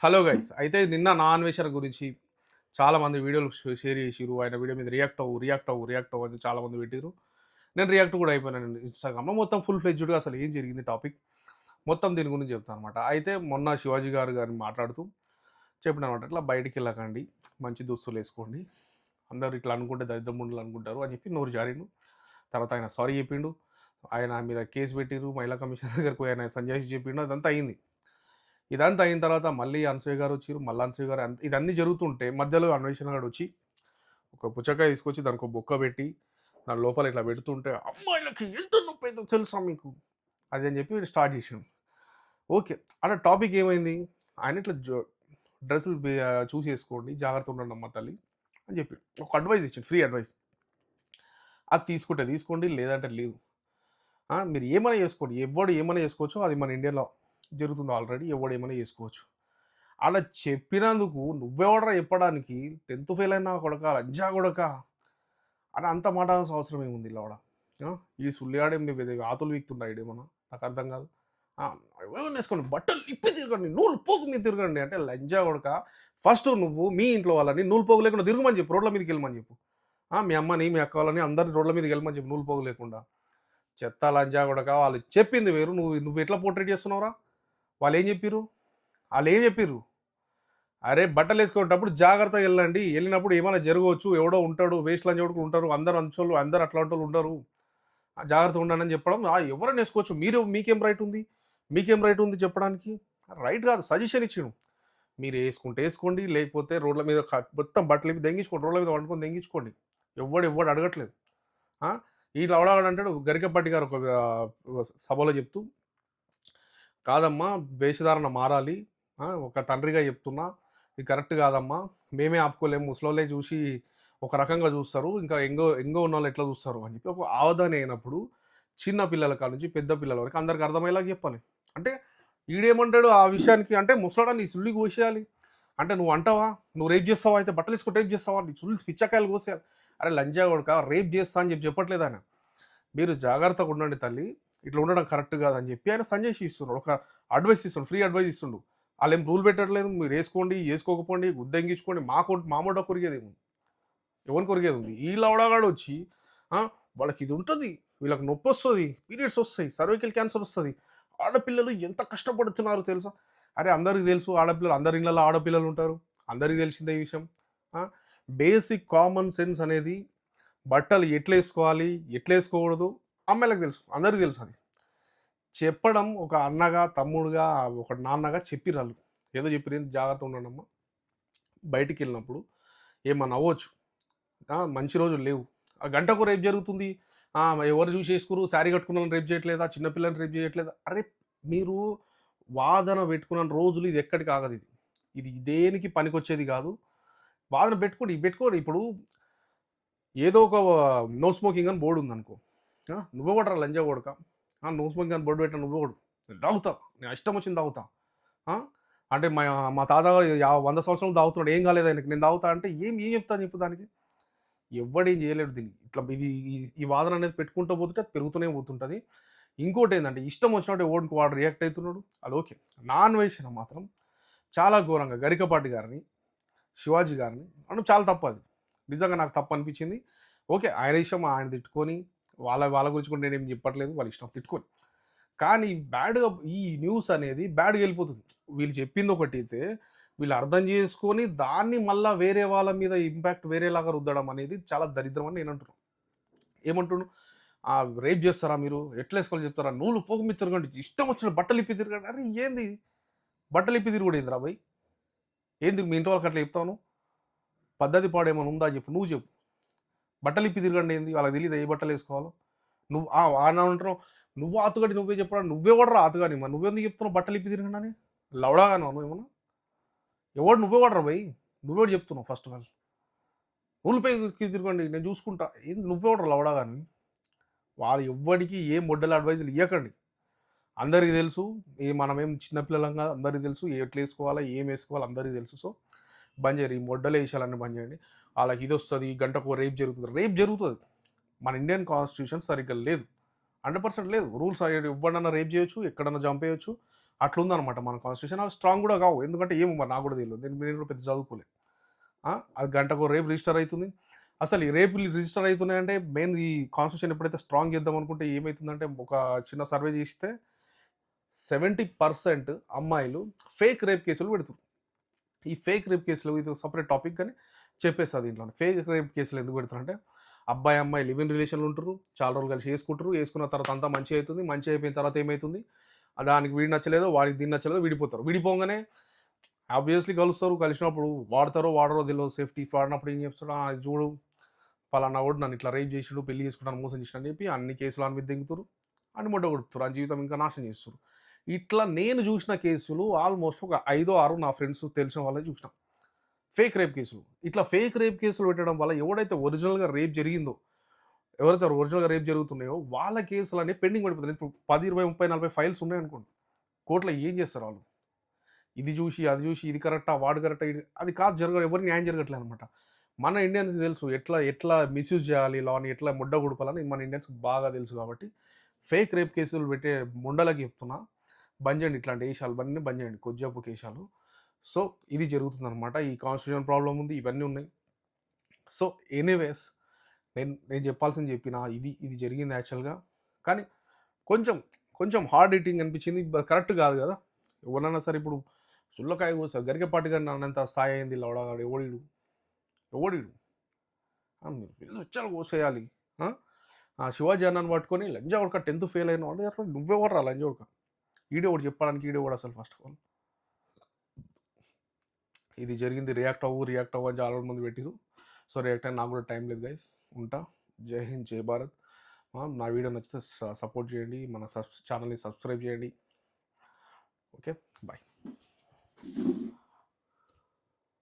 Hello guys. అయితే నిన్న నా అన్వేషణ గురించి చాలామంది వీడియోలు షేర్ చేసిర్రు. ఆయన వీడియో మీద రియాక్ట్ అవ్వు అని చాలామంది పెట్టిర్రు. నేను రియాక్ట్ కూడా అయిపోయానండి ఇన్‌స్టాగ్రామ్‌లో. మొత్తం ఫుల్ ఫ్లెడ్జ్డ్‌గా అసలు ఏం జరిగింది టాపిక్ మొత్తం దీని గురించి చెప్తాననమాట. అయితే మొన్న శివాజీ గారు మాట్లాడుతూ చెప్పిననమాట. "ఇట్లా బయటికెళ్ళకండి. మంచి దుస్తులేసుకోండి. అందరూ ఇట్లా అనుకుంటే దరిద్రముండలు అనుకుంటారు" అని చెప్పి నోరు జారిండు. తర్వాత ఆయన సారీ చెప్పిండు. ఆయన మీద కేస్ పెట్టిర్రు. మహిళా కమిషన్ దగ్గరికి పోయి ఆయన సంజాయిషి చెప్పిండు. అదంతా అయింది. ఇదంతా అయిన తర్వాత మళ్ళీ అనసూయ గారు వచ్చిర్రు. మళ్ళీ అనసూయ గారు ఇదన్నీ జరుగుతుంటే మధ్యలో అన్వేషణ గాడు వచ్చి ఒక పుచ్చకాయ తీసుకొచ్చి దానికో బొక్క పెట్టి దాని లోపల ఇట్లా పెడుతుంటే అమ్మాయిలకి ఎంత నొప్పైందో తెలుసా మీకు? అది అని చెప్పి వీడు స్టార్ట్ చేసిండు. ఓకే. అక్కడ టాపిక్ ఏమైంది? ఆయన ఇట్లా డ్రెస్సులు చూజ్ చేసుకోండి. జాగ్రత్తగా ఉండండమ్మ తల్లి అని చెప్పి ఒక అడ్వైస్ ఇచ్చిండు. Free advice. అది తీసుకుంటే తీసుకోండి. లేదంటే లేదు. మీరు ఏమైనా చేసుకోండి. ఎవ్వడు ఏమైనా చేసుకోవచ్చు. అది మన ఇండియాలో జరుగుతుంది ఆల్రెడీ. ఎవడు ఏమైనా చేసుకోవచ్చు. అలా చెప్పినందుకు నువ్వెవడురా చెప్పడానికి 10థ్ ఫెయిల్ అయిన నా కొడకా లంజా కొడకా అని అంత మాట్లాడాల్సిన అవసరం ఏముంది లవడ. ఈ సుల్లిగాడేం ఆతులు వీక్తుండా ఈడేమన్నా నాకు అర్థం కాదు. ఏమైనా వేసుకోండి బట్టలు ఇప్పి తిరగండి నూలు పోగు మీద తిరగండి అంటే లంజా కొడక. ఫస్ట్ నువ్వు మీ ఇంట్లో వాళ్ళని నూలు పోగు లేకుండా తిరగమని చెప్పు. రోడ్ల మీదకి వెళ్ళమని చెప్పు. మీ అమ్మని మీ అక్క వాళ్ళని అందరిని రోడ్ల మీదకి వెళ్ళమని చెప్పు నూలు పోగు లేకుండా. చెత్త లంజా కొడక. వాళ్ళు చెప్పింది వేరు. నువ్వు నువ్వు ఎట్లా పోర్ట్రేట్ చేస్తున్నావురా? వాళ్ళు ఏం చెప్పిర్రు? వాళ్ళు ఏం చెప్పిర్రు? అరే బట్టలు వేసుకునేటప్పుడు జాగ్రత్తగా వెళ్ళండి. వెళ్ళినప్పుడు ఏమైనా జరగవచ్చు. ఎవడో ఉంటాడు. వేస్ట్ లంచ్ ఎవడో ఉంటారు. అందరు అంచోళ్ళు అందరు అట్లాంటి వాళ్ళు ఉండరు. జాగ్రత్తగా ఉండండి అని చెప్పడం ఎవరైనా వేసుకోవచ్చు. మీకేం రైట్ ఉంది? మీకేం రైట్ ఉంది చెప్పడానికి? రైట్ కాదు. సజెషన్ ఇచ్చిండు. మీరు వేసుకుంటే వేసుకోండి. లేకపోతే రోడ్ల మీద మొత్తం బట్టలు ఇప్పి దెంగించుకోండి. రోడ్ల మీద వండుకొని దెంగించుకోండి. ఎవ్వడు అడగట్లేదు. ఈ లవడాగాడు అంటాడు గరికపాటి గారు ఒక సభలో చెప్తూ, కాదమ్మా వేషధారణ మారాలి. ఒక తండ్రిగా చెప్తున్నా. ఇది కరెక్ట్ కాదమ్మా. మేమే ఆపుకోలేము. ముసలోళ్ళే చూసి ఒక రకంగా చూస్తారు. ఇంకా ఎంగో ఉన్నోళ్ళు ఎట్లా చూస్తారు అని చెప్పి ఒక అవధాని అయినప్పుడు చిన్న పిల్లల కాడ నుంచి పెద్ద పిల్లల వరకు అందరికి అర్థమయ్యేలాగా చెప్పాలి. అంటే ఈడేమంటాడు ఆ విషయానికి అంటే ముసలాడా నీ సుల్లి కోసేయాలి. అంటే నువ్వు అంటావా? నువ్వు రేప్ చేస్తావా? అయితే బట్టలు వేసుకొని రేప్ చేస్తావా? నీ సుల్లి పిచ్చకాయలు కోసేయాలి. అరే లంజా కొడుక రేప్ చేస్తా అని చెప్పట్లేదు ఆయన. మీరు జాగ్రత్తగా ఉండండి తల్లి. ఇట్లా ఉండడం కరెక్ట్ కాదని చెప్పి ఆయన సంజయ్ ఇస్తున్నాడు. ఒక అడ్వైస్ ఇస్తుండు. ఫ్రీ అడ్వైస్ ఇస్తుండు. వాళ్ళేం రూల్ పెట్టట్లేదు. మీరు వేసుకోండి, వేసుకోకపోండి, గుద్దంగించుకోండి. మామూడ కొరిగేది ఏముంది? ఎవరిని కొరిగేది ఉంది? ఈ లవడగాడు వచ్చి వాళ్ళకి ఇది ఉంటుంది, వీళ్ళకి నొప్పి వస్తుంది, పీరియడ్స్ వస్తాయి, సర్వైకల్ క్యాన్సర్ వస్తుంది, ఆడపిల్లలు ఎంత కష్టపడుతున్నారు తెలుసా? అరే అందరికీ తెలుసు ఆడపిల్లలు, అందరి ఇళ్ళలో ఆడపిల్లలు ఉంటారు, అందరికీ తెలిసిందే ఈ విషయం. బేసిక్ కామన్ సెన్స్ అనేది బట్టలు ఎట్లా వేసుకోవాలి ఎట్లా వేసుకోకూడదు అమ్మాయిలకు తెలుసు, అందరికీ తెలుసు. అది చెప్పడం ఒక అన్నగా తమ్ముడుగా ఒక నాన్నగా చెప్పిరాళ్ళు ఏదో చెప్పిరు జాగ్రత్త ఉండడమ్మా. బయటికి వెళ్ళినప్పుడు ఏమన్నా అవ్వచ్చు. మంచి రోజులు లేవు. ఆ గంటకు రేపు జరుగుతుంది. ఎవరు చూసి వేసుకోరు, శారీ కట్టుకున్న రేపు చేయట్లేదా, చిన్నపిల్లని రేపు చేయట్లేదా? అరే మీరు వాదన పెట్టుకున్న రోజులు ఇది ఎక్కడికి ఆగదు. ఇది ఇది దేనికి పనికొచ్చేది కాదు. వాదన పెట్టుకోండి. ఇప్పుడు ఏదో ఒక నో స్మోకింగ్ అని బోర్డు ఉందనుకో. నువ్వే కొడరా లంజా కొడక. నో స్మోకింగ్ అని బోర్డు పెట్టిన నువ్వే కొడు. నేను తాగుతా, నేను ఇష్టం వచ్చింది తాగుతా. అంటే మా తాత 100 సంవత్సరాలు తాగుతున్నాడు, ఏం కాలేదు ఆయనకి, నేను తాగుతా అంటే ఏం చెప్తాను చెప్పు దానికి? ఎవ్వడేం చేయలేడు దీన్ని. ఇట్లా ఇది ఈ వాదన అనేది పెట్టుకుంటూ పోతుంటే అది పెరుగుతూనే పోతుంటుంది. ఇంకోటి ఏంటంటే ఇష్టం వచ్చినట్టు ఓడికి వాడు రియాక్ట్ అవుతున్నాడు, అది ఓకే. నాన్ వేషణ మాత్రం చాలా ఘోరంగా గరికపాటి గారిని, శివాజీ గారిని అనడం చాలా తప్పు. అది నిజంగా నాకు తప్పు అనిపించింది. ఓకే, ఆయన ఇష్టం, ఆయన తిట్టుకొని వాళ్ళ గురించి కూడా నేనేం చెప్పట్లేదు, వాళ్ళ ఇష్టం తిట్టుకొని. కానీ బ్యాడ్గా ఈ న్యూస్ అనేది బ్యాడ్గా వెళ్ళిపోతుంది. వీళ్ళు చెప్పింది ఒకటి అయితే వీళ్ళు అర్థం చేసుకొని దాన్ని మళ్ళీ వేరే వాళ్ళ మీద ఇంపాక్ట్ వేరేలాగా రుద్దడం అనేది చాలా దరిద్రం అని నేను అంటున్నాను. ఏమంటున్నాను? రేప్ చేస్తారా మీరు? ఎట్లా వేసుకోవాలి చెప్తారా? నూలు పోగు మీద తిరగండి, ఇష్టం వచ్చిన బట్టలు ఇప్పి తిరగండి. అరే ఏంది బట్టలు ఇప్పి తిరుగుడు ఏందిరా భయ్? ఏంది మీ ఇంటి వాళ్ళకి అట్లా చెప్తాను? పద్ధతి పాడేమని ఉందా చెప్పు, నువ్వు చెప్పు. బట్టలు ఇప్పి తిరగండి ఏంది? వాళ్ళకి తెలియదు ఏ బట్టలు వేసుకోవాలో. నువ్వు అంటున్నావు నువ్వు ఆతుగడి నువ్వే చెప్పరా? నువ్వే కూడా ఆతుగాని మరి నువ్వెందుకు చెప్తున్నావు బట్టలు ఇప్పి తిరగండి అని? లవడాగాను నువ్వు ఏమన్నా? ఎవడు నువ్వే వాడరా భయ్? నువ్వెవడు చెప్తున్నావు? ఫస్ట్ ఆఫ్ ఆల్ ఊళ్ళపై తిరగండి నేను చూసుకుంటా. ఏంది నువ్వే వాడరా లవడా కానీ? వాళ్ళు ఎవ్వడికి ఏం మొడ్డల అడ్వైజులు ఇవ్వకండి. అందరికీ తెలుసు. మనమేం చిన్నపిల్లలం కాదు, అందరికీ తెలుసు ఎట్లా వేసుకోవాలా, ఏం వేసుకోవాలో అందరికీ తెలుసు. సో బంద్ చేయరు, ఈ మొడ్డల వేషాలన్నీ బంద్ చేయండి. వాళ్ళకి ఇది వస్తుంది, గంటకు రేప్ జరుగుతుంది. రేప్ జరుగుతుంది. మన ఇండియన్ కాన్స్టిట్యూషన్ సరిగ్గా లేదు, 100% లేదు. రూల్స్ ఎవడన్నా రేప్ చేయొచ్చు, ఎక్కడన్నా చంపేయచ్చు, అట్లుందనమాట మన కాన్స్టిట్యూషన్. అవి స్ట్రాంగ్ కూడా కావు. ఎందుకంటే ఏమో మరి నాకు కూడా తెలియదు. నేను కూడా పెద్ద చదువుకోలేదు. అది గంటకో రేపు రిజిస్టర్ అవుతుంది. అసలు ఈ రేపు రిజిస్టర్ అవుతున్నాయంటే మెయిన్ ఈ కాన్స్టిట్యూషన్ ఎప్పుడైతే స్ట్రాంగ్ చేద్దాం అనుకుంటే ఏమవుతుందంటే ఒక చిన్న సర్వే చేస్తే 70% అమ్మాయిలు ఫేక్ రేప్ కేసులు పెడుతున్నారు. ఈ ఫేక్ రేప్ కేసులు ఇది సపరేట్ టాపిక్ కానీ చెప్పేస్తుంది దీంట్లో. ఫేక్ రేప్ కేసులు ఎందుకు పెడతారంటే అబ్బాయి అమ్మాయి లివ్ ఇన్ రిలేషన్లు ఉంటారు, చాలా రోజులు కలిసి చేసుకుంటారు, వేసుకున్న తర్వాత అంతా మంచి అవుతుంది, మంచి అయిపోయిన తర్వాత ఏమవుతుంది, దానికి వీడి నచ్చలేదు, వాడికి దీన్ని నచ్చలేదు, విడిపోతారు. విడిపోగానే ఆబ్వియస్లీ కలుస్తారు, కలిసినప్పుడు వాడరో తెలియదు, సేఫ్టీ వాడినప్పుడు ఏం చేస్తాడు, "ఇది చూడు పలానా వాడు నన్ను ఇట్లా రేప్ చేసిడు, పెళ్లి చేసుకుంటాను, మోసం చేసిన" అని చెప్పి అన్ని కేసులు అని మీద దిగుతారు, అని మొట్ట కొడుతారు, ఆ జీవితం ఇంకా నాశనం చేస్తారు. ఇట్లా నేను చూసిన కేసులు ఆల్మోస్ట్ ఒక 5-6 నా ఫ్రెండ్స్ తెలిసిన వాళ్ళే చూసిన ఫేక్ రేప్ కేసులు. ఇట్లా ఫేక్ రేప్ కేసులు పెట్టడం వల్ల ఎవడైతే ఒరిజినల్‌గా రేప్ జరిగిందో, ఎవరైతే ఒరిజినల్‌గా రేప్ జరుగుతున్నాయో వాళ్ళ కేసులన్నీ పెండింగ్ పడిపోతున్నాయి. ఇప్పుడు 10, 20, 30, 40 ఫైల్స్ ఉన్నాయనుకోండి. కోర్ట్‌లో ఏం చేస్తారు ఆళ్ళు? ఇది జూసి, అది జూసి ఇది కరెక్టా? వాడు కరెక్టా? అది కాదు ఎవరికీ న్యాయం జరగట్లేదనమాట. మన ఇండియన్స్‌కి తెలుసు ఎట్లా మిస్‌యూజ్ చేయాలి లాని, ఎట్లా ముడ్డ గుడపాలని మన ఇండియన్స్‌కి బాగా తెలుసు కాబట్టి, ఫేక్ రేప్ కేసులు పెట్టే ముండలకి చెప్తున్నా, బంద్ చేయండి ఇట్లాంటి ఏషాలు ఇవన్నీ బంద్ చేయండి. కొజ్జాపు కేశాలు. సో, ఇది జరుగుతుందనమాట. ఈ కాన్స్టిట్యూషన్ ప్రాబ్లమ్ ఉంది. ఇవన్నీ ఉన్నాయి. సో, ఎనీవేస్ నేను చెప్పాల్సింది చెప్పినా. ఇది జరిగింది యాక్చువల్‌గా. కానీ కొంచెం హార్డ్ హిట్టింగ్ అనిపించింది. కరెక్ట్ కాదు కదా! ఎవరినైనా సరే ఇప్పుడు సుల్లకాయ కోసారు. గరికెపాటి గారిని అన్నంత స్థాయి అయింది లవడగాడు. ఎవడీడు? మీరు లుచ్చాలు కోసేయాలి. శివాజీ అన్నని పట్టుకొని లంజా కొడక 10th ఫెయిల్ అయిన వాడు అసలు నువ్వెవడురా లంజా కొడక? ఈడెవడు చెప్పడానికి ఈడెవడు అసలు ఫస్ట్ ఆఫ్ ఆల్. ఇది జరిగింది రియాక్ట్ అవ్వు అని చాలా మంది పెట్టిరు. సో రియాక్ట్ అయ్యి నాకు కూడా టైం లేదు గైస్. ఉంటా. జై హింద్, జై భారత్. నా వీడియో నచ్చితే సపోర్ట్ చేయండి. మన ఛానల్ని సబ్స్క్రైబ్ చేయండి. Okay, bye.